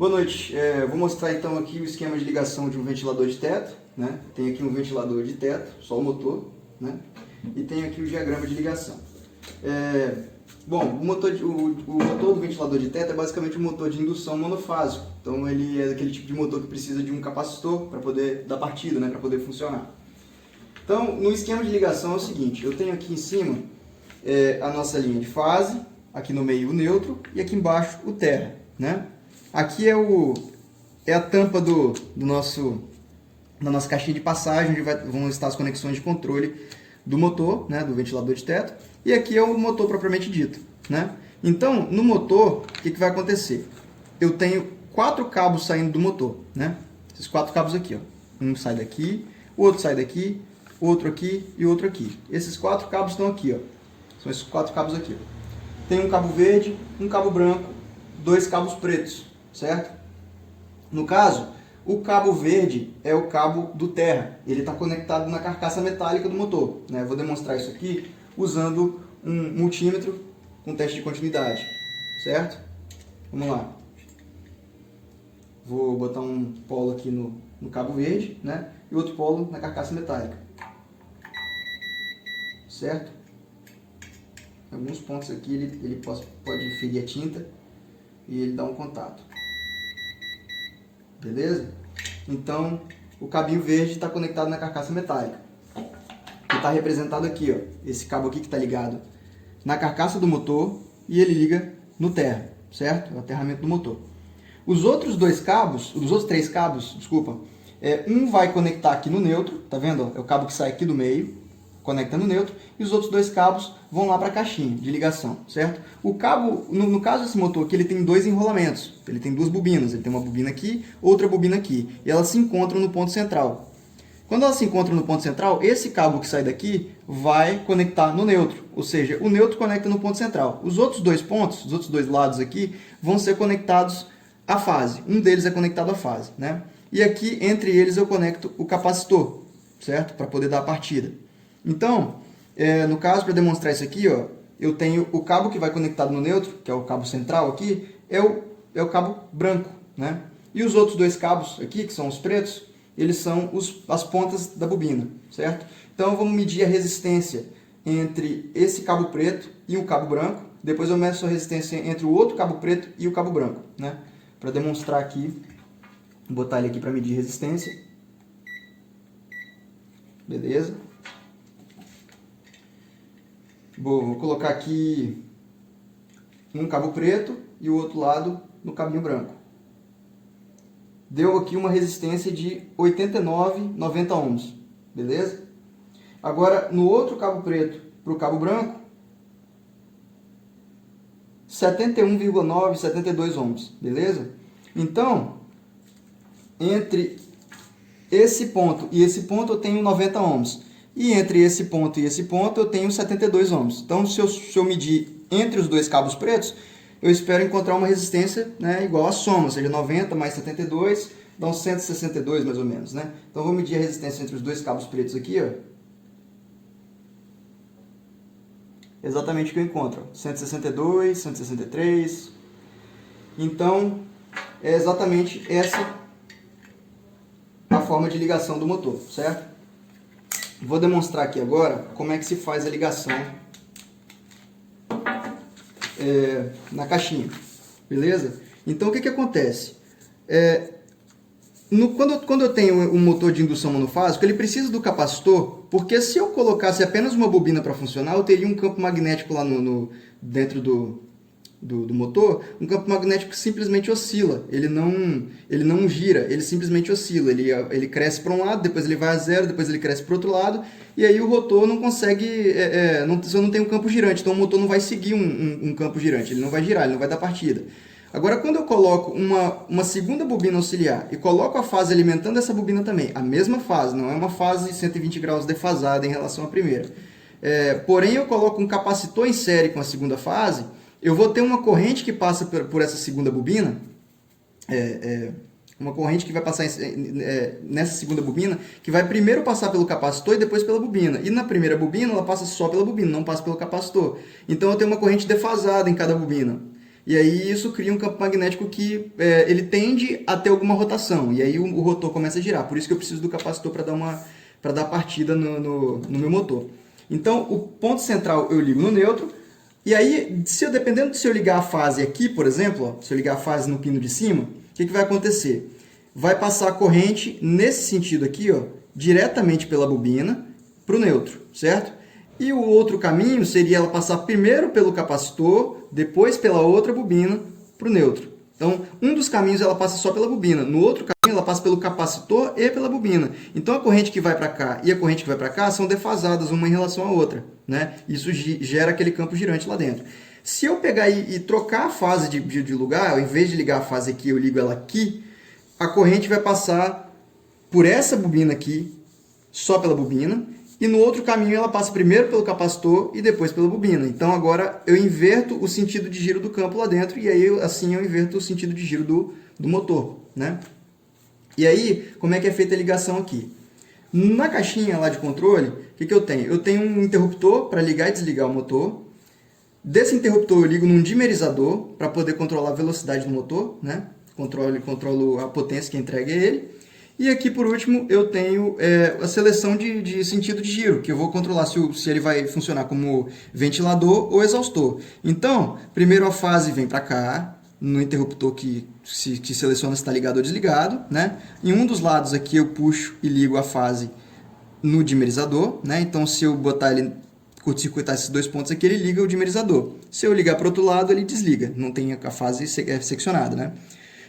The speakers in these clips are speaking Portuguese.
Boa noite, vou mostrar então aqui o esquema de ligação de um ventilador de teto, né? Tem aqui um ventilador de teto, só o motor, né? E tem aqui o diagrama de ligação. Bom, o motor do ventilador de teto é basicamente um motor de indução monofásico, então ele é aquele tipo de motor que precisa de um capacitor para poder dar partida, né? Para poder funcionar. Então, no esquema de ligação é o seguinte, eu tenho aqui em cima a nossa linha de fase, aqui no meio o neutro e aqui embaixo o terra, né? Aqui é a tampa da nossa caixinha de passagem, onde vão estar as conexões de controle do motor, né, do ventilador de teto. E aqui é o motor propriamente dito, né? Então, no motor, o que vai acontecer? Eu tenho 4 cabos saindo do motor, né? Esses 4 cabos aqui, ó. Um sai daqui, o outro sai daqui, outro aqui e outro aqui. Esses 4 cabos estão aqui, ó. São esses 4 cabos aqui, ó. Tem um cabo verde, um cabo branco, 2 cabos pretos, certo? No caso, o cabo verde é o cabo do terra. Ele está conectado na carcaça metálica do motor, né? Vou demonstrar isso aqui usando um multímetro com teste de continuidade, certo? Vamos lá. Vou botar um polo aqui no cabo verde, né? E outro polo na carcaça metálica, certo? Em alguns pontos aqui ele pode ferir a tinta e ele dá um contato. Beleza? Então, o cabinho verde está conectado na carcaça metálica. Que está representado aqui, ó. Esse cabo aqui que está ligado na carcaça do motor e ele liga no terra, certo? É o aterramento do motor. Os outros 3 cabos, desculpa, um vai conectar aqui no neutro, tá vendo? É o cabo que sai aqui do meio, conecta no neutro, e os outros 2 cabos vão lá para a caixinha de ligação, certo? O cabo, no caso desse motor aqui, ele tem 2 enrolamentos, ele tem 2 bobinas, ele tem uma bobina aqui, outra bobina aqui, e elas se encontram no ponto central. Quando elas se encontram no ponto central, esse cabo que sai daqui vai conectar no neutro, ou seja, o neutro conecta no ponto central. Os outros 2 pontos, os outros 2 lados aqui, vão ser conectados à fase, um deles é conectado à fase, né? E aqui, entre eles, eu conecto o capacitor, certo? Para poder dar a partida. Então, no caso, para demonstrar isso aqui, ó, eu tenho o cabo que vai conectado no neutro, que é o cabo central aqui, é o cabo branco, né? E os outros 2 cabos aqui, que são os pretos, eles são as pontas da bobina, certo? Então, vamos medir a resistência entre esse cabo preto e o cabo branco. Depois eu meço a resistência entre o outro cabo preto e o cabo branco, né? Para demonstrar aqui, vou botar ele aqui para medir resistência. Beleza? Vou colocar aqui um cabo preto e o outro lado no cabinho branco. Deu aqui uma resistência de 89,90 ohms, beleza? Agora, no outro cabo preto para o cabo branco, 71,9, 72 ohms, beleza? Então, entre esse ponto e esse ponto eu tenho 90 ohms. E entre esse ponto e esse ponto eu tenho 72 ohms. Então, se eu medir entre os 2 cabos pretos, eu espero encontrar uma resistência, né, igual a soma, ou seja, 90 mais 72 dá uns 162 mais ou menos, né? Então, eu vou medir a resistência entre os 2 cabos pretos aqui, ó. Exatamente o que eu encontro, ó. 162, 163. Então, é exatamente essa a forma de ligação do motor, certo? Vou demonstrar aqui agora como é que se faz a ligação na caixinha, beleza? Então, o que acontece? Quando eu tenho um motor de indução monofásico, ele precisa do capacitor, porque se eu colocasse apenas uma bobina para funcionar, eu teria um campo magnético lá dentro do motor, um campo magnético que simplesmente oscila, ele não gira, ele simplesmente oscila, ele cresce para um lado, depois ele vai a zero, depois ele cresce para o outro lado, e aí o rotor não consegue, você não tem um campo girante, então o motor não vai seguir um campo girante, ele não vai girar, ele não vai dar partida. Agora, quando eu coloco uma segunda bobina auxiliar e coloco a fase alimentando essa bobina também, a mesma fase, não é uma fase 120 graus defasada em relação à primeira, porém eu coloco um capacitor em série com a segunda fase, eu vou ter uma corrente que passa por essa segunda bobina, uma corrente que vai passar nessa segunda bobina, que vai primeiro passar pelo capacitor e depois pela bobina. E na primeira bobina ela passa só pela bobina, não passa pelo capacitor. Então eu tenho uma corrente defasada em cada bobina. e aí isso cria um campo magnético que ele tende a ter alguma rotação, e aí o rotor começa a girar. Por isso que eu preciso do capacitor para dar partida no meu motor. Então, o ponto central eu ligo no neutro, e aí, dependendo de se eu ligar a fase aqui, por exemplo, ó, se eu ligar a fase no pino de cima, o que vai acontecer? Vai passar a corrente nesse sentido aqui, ó, diretamente pela bobina para o neutro, certo? E o outro caminho seria ela passar primeiro pelo capacitor, depois pela outra bobina para o neutro. Então, um dos caminhos ela passa só pela bobina, no outro caminho ela passa pelo capacitor e pela bobina. Então, a corrente que vai para cá e a corrente que vai para cá são defasadas uma em relação à outra, né? Isso gera aquele campo girante lá dentro. Se eu pegar e trocar a fase de lugar, ao invés de ligar a fase aqui, eu ligo ela aqui, a corrente vai passar por essa bobina aqui, só pela bobina, e no outro caminho ela passa primeiro pelo capacitor e depois pela bobina. Então agora eu inverto o sentido de giro do campo lá dentro, e aí assim eu inverto o sentido de giro do motor, né? E aí, como é que é feita a ligação aqui? Na caixinha lá de controle, o que eu tenho? Eu tenho um interruptor para ligar e desligar o motor. Desse interruptor eu ligo num dimerizador para poder controlar a velocidade do motor, né? Controlo a potência que entrega a ele. E aqui, por último, eu tenho a seleção de sentido de giro, que eu vou controlar se ele vai funcionar como ventilador ou exaustor. Então, primeiro a fase vem para cá, no interruptor que seleciona se está ligado ou desligado, né? Em um dos lados aqui eu puxo e ligo a fase no dimerizador, né? Então, se eu botar ele, curto-circuitar esses dois pontos aqui, ele liga o dimerizador. Se eu ligar para o outro lado, ele desliga, não tem a fase seccionada, né?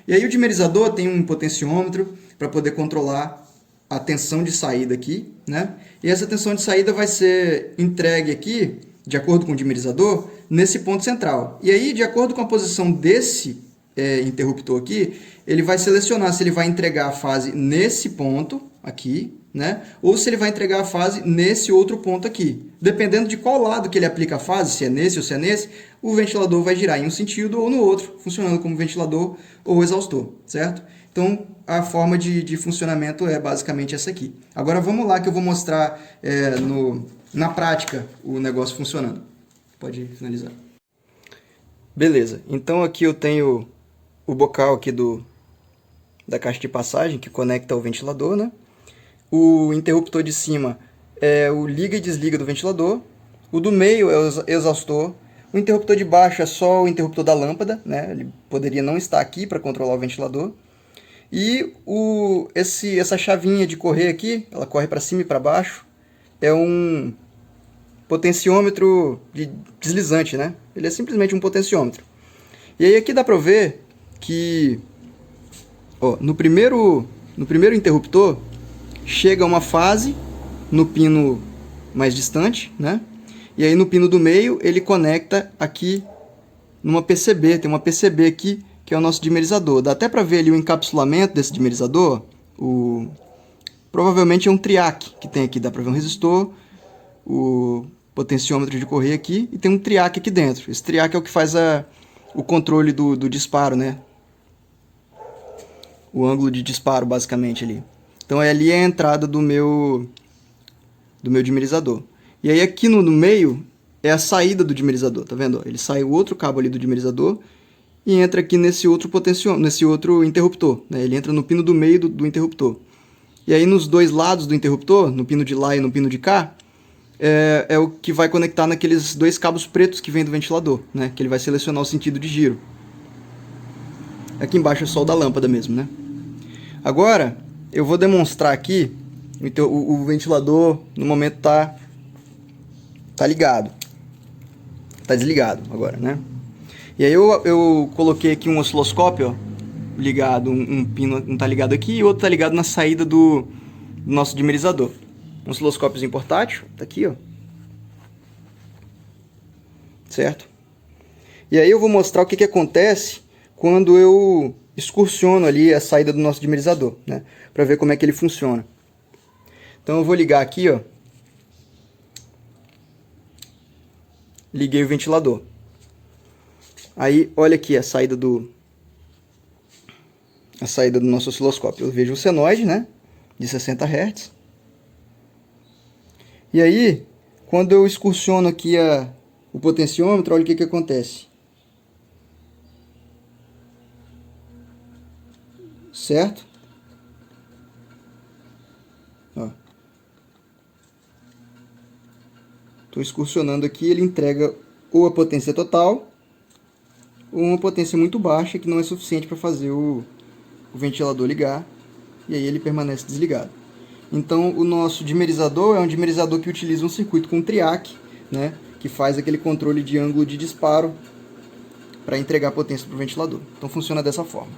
E aí o dimerizador tem um potenciômetro para poder controlar a tensão de saída aqui, né? E essa tensão de saída vai ser entregue aqui, de acordo com o dimerizador, nesse ponto central. E aí, de acordo com a posição desse interruptor aqui, ele vai selecionar se ele vai entregar a fase nesse ponto aqui, né? Ou se ele vai entregar a fase nesse outro ponto aqui. Dependendo de qual lado que ele aplica a fase, se é nesse ou se é nesse, o ventilador vai girar em um sentido ou no outro, funcionando como ventilador ou exaustor, certo? Então, a forma de funcionamento é basicamente essa aqui. Agora, vamos lá que eu vou mostrar na prática o negócio funcionando. Pode finalizar. Beleza, então aqui eu tenho o bocal aqui da caixa de passagem que conecta ao ventilador, né? O interruptor de cima é o liga e desliga do ventilador. O do meio é o exaustor. O interruptor de baixo é só o interruptor da lâmpada, né? Ele poderia não estar aqui para controlar o ventilador. E essa chavinha de correr aqui, ela corre para cima e para baixo, é um potenciômetro deslizante, né? Ele é simplesmente um potenciômetro. E aí aqui dá para ver que no primeiro interruptor chega uma fase no pino mais distante, né? E aí no pino do meio ele conecta aqui numa PCB, tem uma PCB aqui que é o nosso dimerizador. Dá até para ver ali o encapsulamento desse dimerizador. Provavelmente é um triac que tem aqui, dá para ver um resistor, o potenciômetro de correia aqui e tem um triac aqui dentro. Esse triac é o que faz o controle do disparo, né? O ângulo de disparo basicamente ali. Então ali é a entrada do meu dimerizador. E aí aqui no meio é a saída do dimerizador, tá vendo? Ele sai o outro cabo ali do dimerizador e entra aqui nesse outro nesse outro interruptor, né? Ele entra no pino do meio do interruptor. E aí nos dois lados do interruptor, no pino de lá e no pino de cá, é o que vai conectar naqueles dois cabos pretos que vem do ventilador, né? Que ele vai selecionar o sentido de giro. Aqui embaixo é só o da lâmpada mesmo, né? Agora eu vou demonstrar aqui, o ventilador no momento tá ligado, tá desligado agora, né? E aí eu coloquei aqui um osciloscópio, ó, ligado, um pino não tá ligado aqui e o outro tá ligado na saída do nosso dimerizador. Um osciloscópiozinho portátil, tá aqui, ó. Certo? E aí eu vou mostrar o que acontece quando eu excursiono ali a saída do nosso dimerizador, né? Para ver como é que ele funciona. Então eu vou ligar aqui, ó. Liguei o ventilador. Aí, olha aqui a saída do nosso osciloscópio. Eu vejo o senoide, né? De 60 Hz. E aí, quando eu excursiono aqui o potenciômetro, olha o que acontece. certo? Estou excursionando aqui, ele entrega ou a potência total, ou uma potência muito baixa, que não é suficiente para fazer o ventilador ligar, e aí ele permanece desligado. Então, o nosso dimerizador é um dimerizador que utiliza um circuito com triac, né, que faz aquele controle de ângulo de disparo para entregar potência para o ventilador. Então, funciona dessa forma.